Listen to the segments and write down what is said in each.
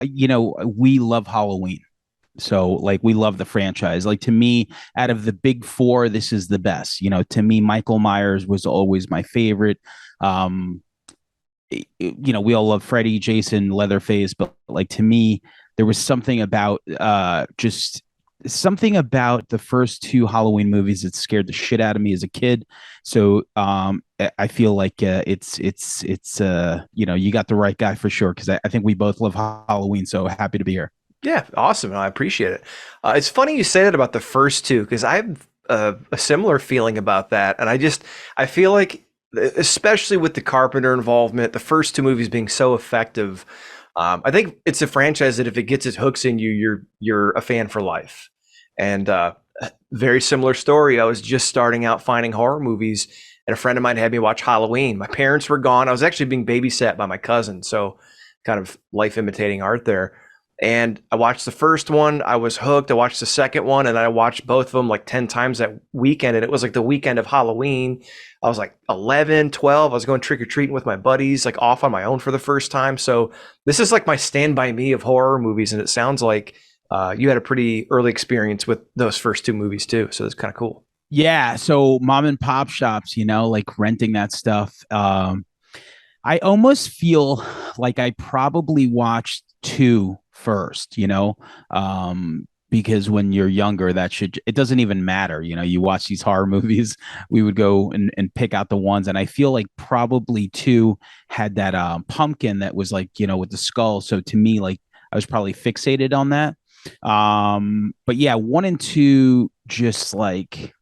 we love Halloween. So like we love the franchise. Like to me, out of the big four, this is the best. To me, Michael Myers was always my favorite. Um, we all love Freddy, Jason, Leatherface, but like to me, there was something about just something about the first two Halloween movies that scared the shit out of me as a kid. So I feel like you got the right guy for sure because I think we both love Halloween. So happy to be here. Yeah, awesome. I appreciate it. It's funny you say that about the first two because I have a similar feeling about that, and I feel like, especially with the Carpenter involvement, the first two movies being so effective, I think it's a franchise that if it gets its hooks in you, you're a fan for life. And very similar story. I was just starting out finding horror movies, and a friend of mine had me watch Halloween. My parents were gone. I was actually being babysat by my cousin, so kind of life imitating art there. And I watched the first one. I was hooked. I watched the second one, and I watched both of them like 10 times that weekend. And it was like the weekend of Halloween. I was like 11, 12. I was going trick or treating with my buddies, like off on my own for the first time. So this is like my stand by me of horror movies. And it sounds like you had a pretty early experience with those first two movies too. So it's kind of cool. Yeah, so mom and pop shops, like renting that stuff. I almost feel like I probably watched two first, because when you're younger, it doesn't even matter. You watch these horror movies, we would go and pick out the ones. And I feel like probably two had that pumpkin that was like, with the skull. So to me, like I was probably fixated on that. But yeah, one and two just like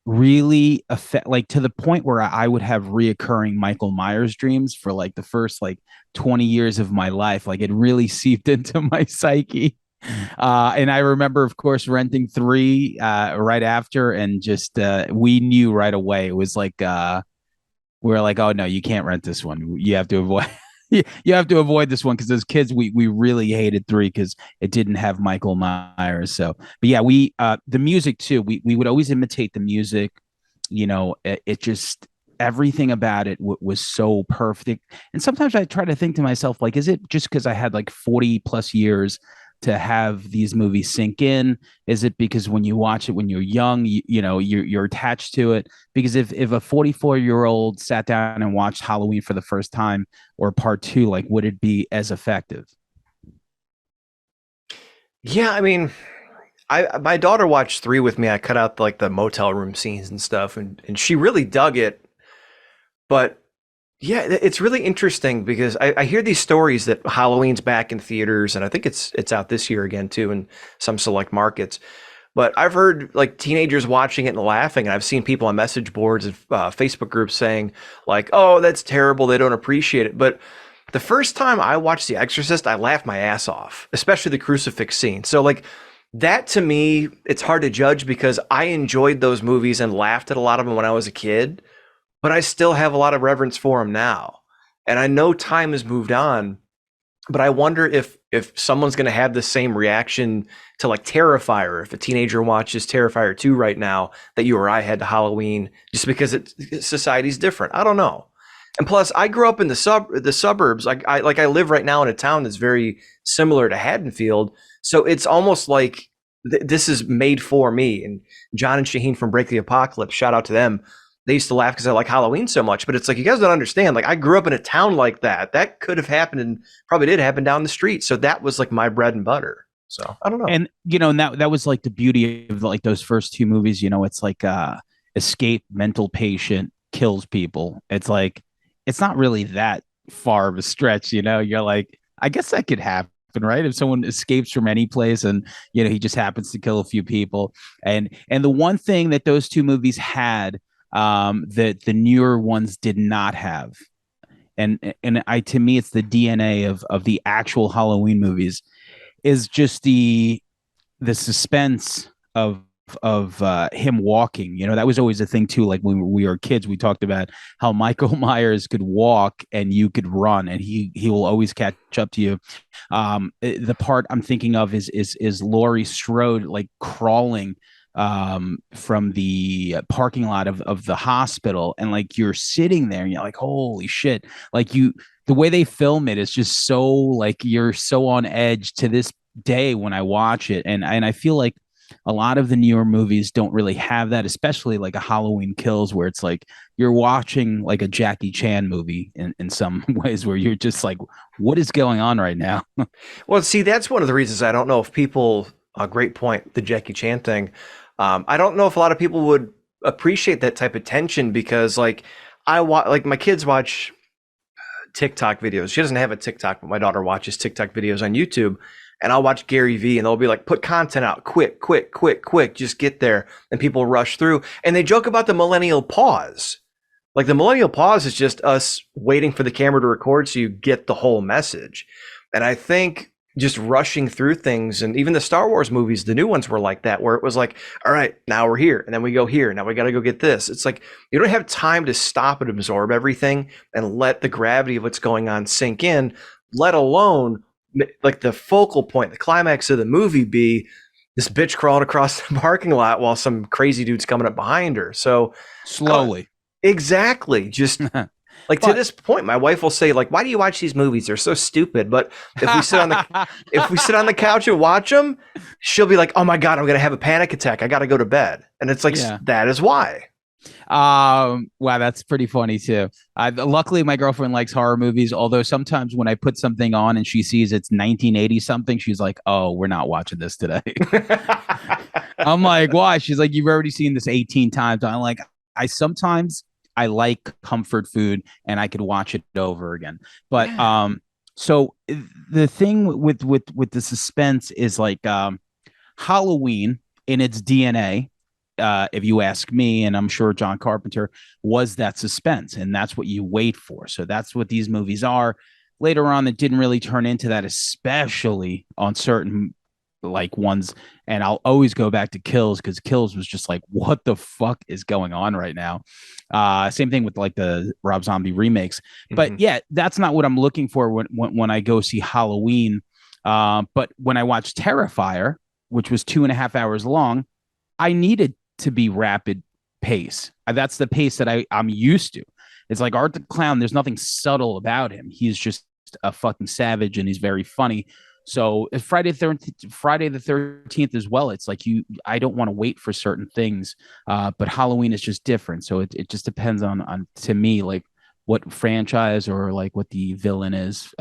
really affect like to the point where I would have reoccurring Michael Myers dreams for like the first like 20 years of my life. Like it really seeped into my psyche. And I remember, of course, renting three right after, and just we knew right away. It was like we were like, oh no, you can't rent this one. You have to avoid you have to avoid this one because as kids we really hated three because it didn't have Michael Myers. So, but yeah, we the music too. We would always imitate the music. It just everything about it was so perfect. And sometimes I try to think to myself, like, is it just because I had like 40 plus years to have these movies sink in? Is it because when you watch it when you're young, you're attached to it? Because if a 44-year-old sat down and watched Halloween for the first time or part two, like would it be as effective? Yeah, I mean, I my daughter watched three with me. I cut out like the motel room scenes and stuff, and she really dug it. But yeah, it's really interesting because I hear these stories that Halloween's back in theaters, and I think it's out this year again too in some select markets. But I've heard like teenagers watching it and laughing, and I've seen people on message boards and Facebook groups saying like, "Oh, that's terrible. They don't appreciate it." But the first time I watched The Exorcist, I laughed my ass off, especially the crucifix scene. So like that to me, it's hard to judge because I enjoyed those movies and laughed at a lot of them when I was a kid, but I still have a lot of reverence for them now. And I know time has moved on, but I wonder if someone's going to have the same reaction to like Terrifier, if a teenager watches Terrifier 2 right now that you or I had to Halloween, just because society's different. I don't know. And plus, I grew up in the suburbs. I live right now in a town that's very similar to Haddonfield, so it's almost like this is made for me. And John and Shaheen from Break the Apocalypse, shout out to them. They used to laugh because I like Halloween so much, but it's like you guys don't understand. Like I grew up in a town like that. That could have happened and probably did happen down the street. So that was like my bread and butter. So I don't know. And and that was like the beauty of like those first two movies. It's like escape mental patient kills people. It's like it's not really that far of a stretch. You're like, I guess that could happen, right? If someone escapes from any place and he just happens to kill a few people. And the one thing that those two movies had that the newer ones did not have, and I to me it's the DNA of the actual Halloween movies, is just the suspense of him walking. That was always a thing too. Like when we were kids, we talked about how Michael Myers could walk and you could run, and he will always catch up to you. The part I'm thinking of is Laurie Strode like crawling from the parking lot of the hospital, and like you're sitting there and you're like, holy shit. Like the way they film it is just so like you're so on edge to this day when I watch it, and I feel like a lot of the newer movies don't really have that, especially like a Halloween Kills, where it's like you're watching like a Jackie Chan movie in some ways, where you're just like, what is going on right now? Well, see, that's one of the reasons I don't know if people. A great point, the Jackie Chan thing. I don't know if a lot of people would appreciate that type of tension because, like, like my kids watch TikTok videos. She doesn't have a TikTok, but my daughter watches TikTok videos on YouTube. And I'll watch Gary Vee and they'll be like, put content out quick, quick, quick, quick, just get there. And people rush through. And they joke about the millennial pause. Like the millennial pause is just us waiting for the camera to record so you get the whole message. And I think just rushing through things, and even the Star Wars movies, the new ones were like that, where it was like, all right, now we're here, and then we go here, now we got to go get this. It's like you don't have time to stop and absorb everything and let the gravity of what's going on sink in, let alone like the focal point, the climax of the movie be this bitch crawling across the parking lot while some crazy dude's coming up behind her. So Slowly. exactly. Just like to But this point, my wife will say, like, why do you watch these movies? They're so stupid. But if we sit on the if we sit on the couch and watch them, she'll be like, oh my God, I'm gonna have a panic attack. I gotta go to bed. And it's like yeah. that is why. Wow, that's pretty funny too. Luckily my girlfriend likes horror movies, although sometimes when I put something on and she sees it's 1980 something, she's like, "Oh, we're not watching this today." I'm like, "Why?" She's like, "You've already seen this 18 times." I'm like, I sometimes I like comfort food and I could watch it over again. But Yeah. so the thing with the suspense is like Halloween in its DNA, if you ask me, and I'm sure John Carpenter, was that suspense, and that's what you wait for. So that's what these movies are. Later on, it didn't really turn into that, especially on certain like ones. And I'll always go back to Kills because Kills was just like, what the fuck is going on right now? Same thing with like the Rob Zombie remakes. But Mhm. yeah, that's not what I'm looking for when I go see Halloween. But when I watch Terrifier, which was 2.5 hours long, I needed to be rapid pace. That's the pace that I'm used to. It's like Art the Clown. There's nothing subtle about him. He's just a fucking savage, and he's very funny. So Friday the 13th as well. It's like I don't want to wait for certain things, but Halloween is just different. So it just depends on to me like what franchise or like what the villain is.